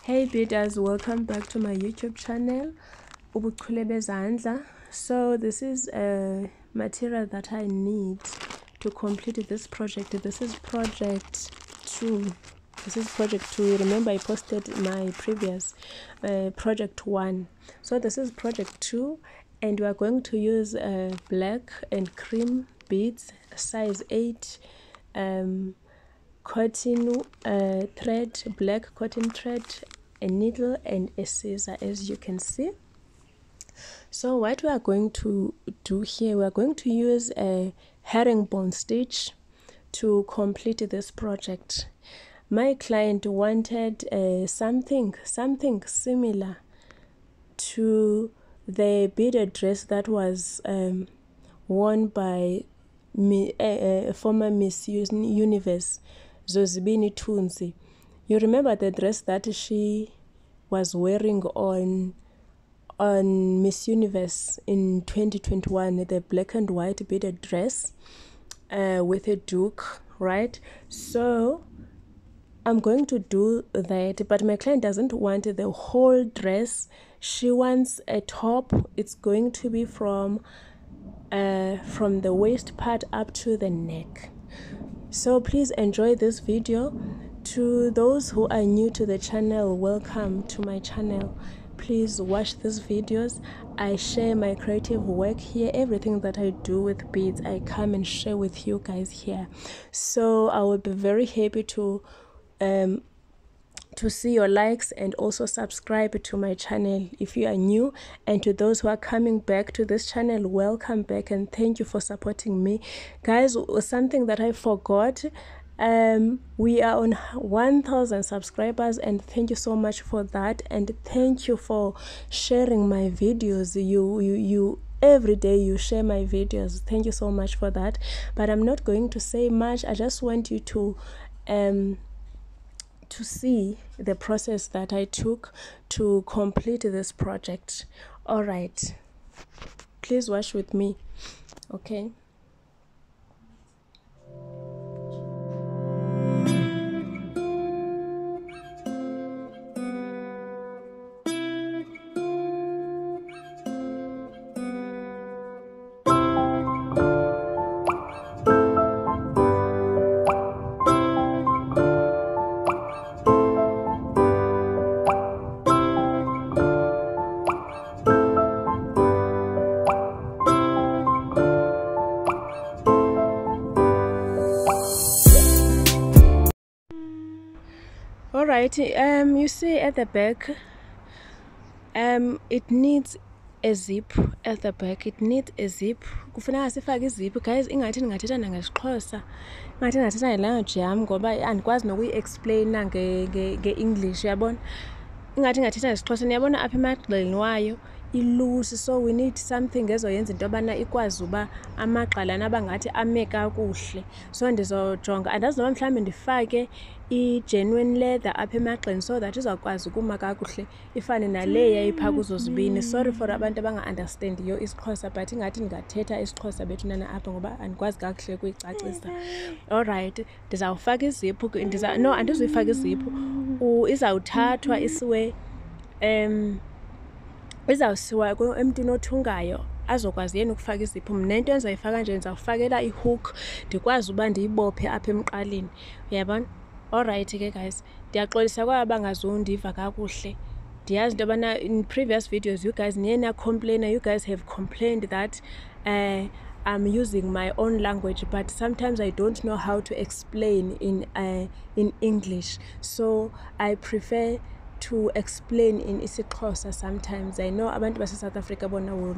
Hey bidders, welcome back to my YouTube channel. Ubuchule bezandla. So this is a material that I need to complete this project. This is project 2. You remember I posted my previous project 1. So this is project 2, and we are going to use black and cream beads, size 8, cotton thread, black cotton thread, a needle and a scissor, as you can see. So what we are going to do here, we are going to use a herringbone stitch to complete this project. My client wanted something similar to the beaded dress that was worn by former Miss Universe Zozibini Tunzi. You remember the dress that she was wearing on Miss Universe in 2021, the black and white beaded dress with a duke, right? So I'm going to do that, but my client doesn't want the whole dress. She wants a top. It's going to be from the waist part up to the neck. So please enjoy this video. To those who are new to the channel, welcome to my channel. Please watch these videos. I share my creative work here. Everything that I do with beads, I come and share with you guys here. So I will be very happy to see your likes and also subscribe to my channel if you are new. And to those who are coming back to this channel, welcome back and thank you for supporting me, guys. Something that I forgot, we are on 1,000 subscribers, and thank you so much for that, and thank you for sharing my videos. You every day you share my videos. Thank you so much for that. But I'm not going to say much. I just want you to see the process that I took to complete this project. All right, please watch with me, okay? All right, you see at the back, it needs a zip at the back. It needs a zip. Kufuneka sifake izip, guys. Ingathi ningathetha nangesiXhosa, ingathi ningathetha ngelanguage yam, ngoba andikwazi nokuyi-explaina nge-English, uyabona. Ingathi ningathetha ngesiXhosa. Niyabona apha emagxeni wayo ilusi, so we need something ezoyenza into yobana ikwazi uba amagqalana abangathi ame kakuhle. So ndizojonga, andazi noba mhlawumbi ndifake i-genuine leather apha emagxeni so that izawukwazi ukuma kakuhle ifane nale yayipha kuzo zibini. Sorry for abantu abanga-understandiyo isiXhosa, but ingathi ndingathetha isiXhosa bethunana apha ngoba andikwazi kakuhle ukuyicacisa. Alright, ndizawufaka iziphu, no, andizuyifaka iziphu. Izawuthathwa isiwe izawusiwa emntwini othungayo azokwazi yena ukufaka iziphu. Mna into endizayifaka nje, ndizawufakela i-hook ndikwazi uba ndiyibophe apha emqaleni, uyabona? Alright ke guys, ndiyaxolisa kwaba bangazundiva kakuhle. Ndiyazi into yobana in previous videos you guys niye na-complaina, you guys have complained that I'm using my own language, but sometimes I don't know how to explain in English, so I prefer to explain in isiXhosa sometimes. I know abantu base-South Africa bona will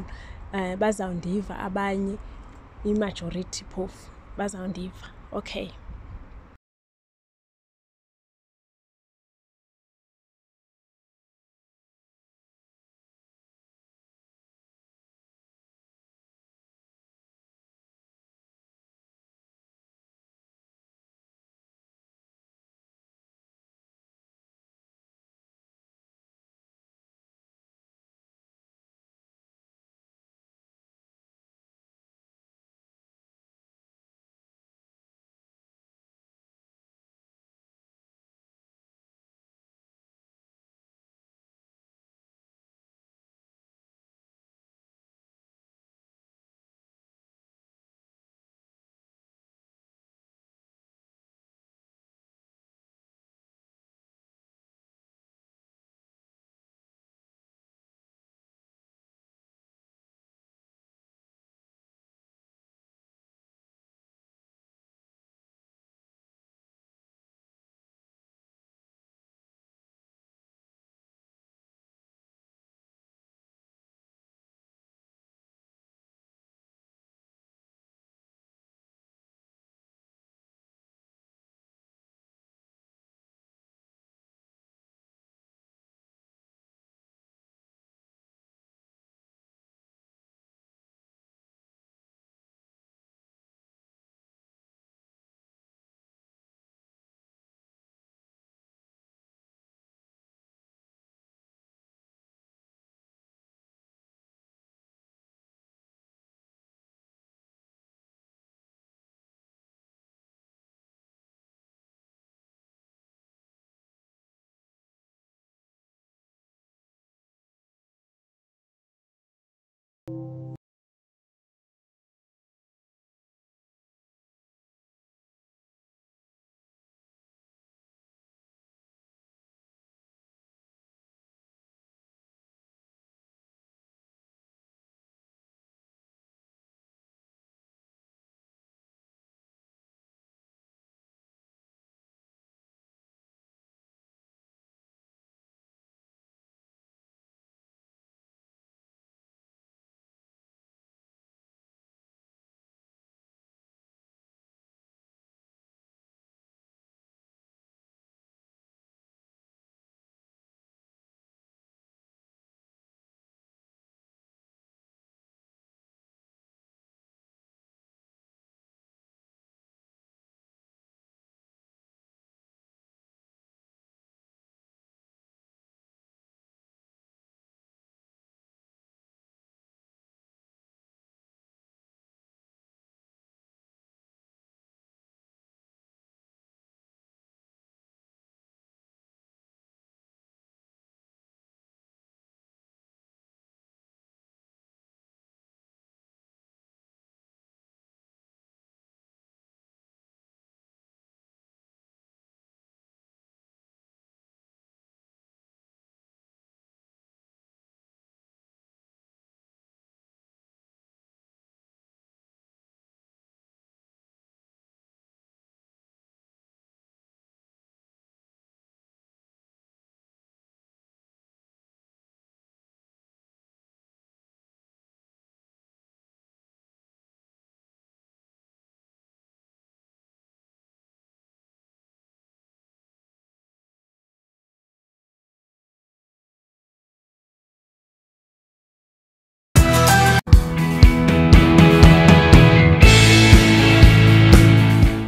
bazawundiva, abanye i-majority phofu bazawundiva, okay?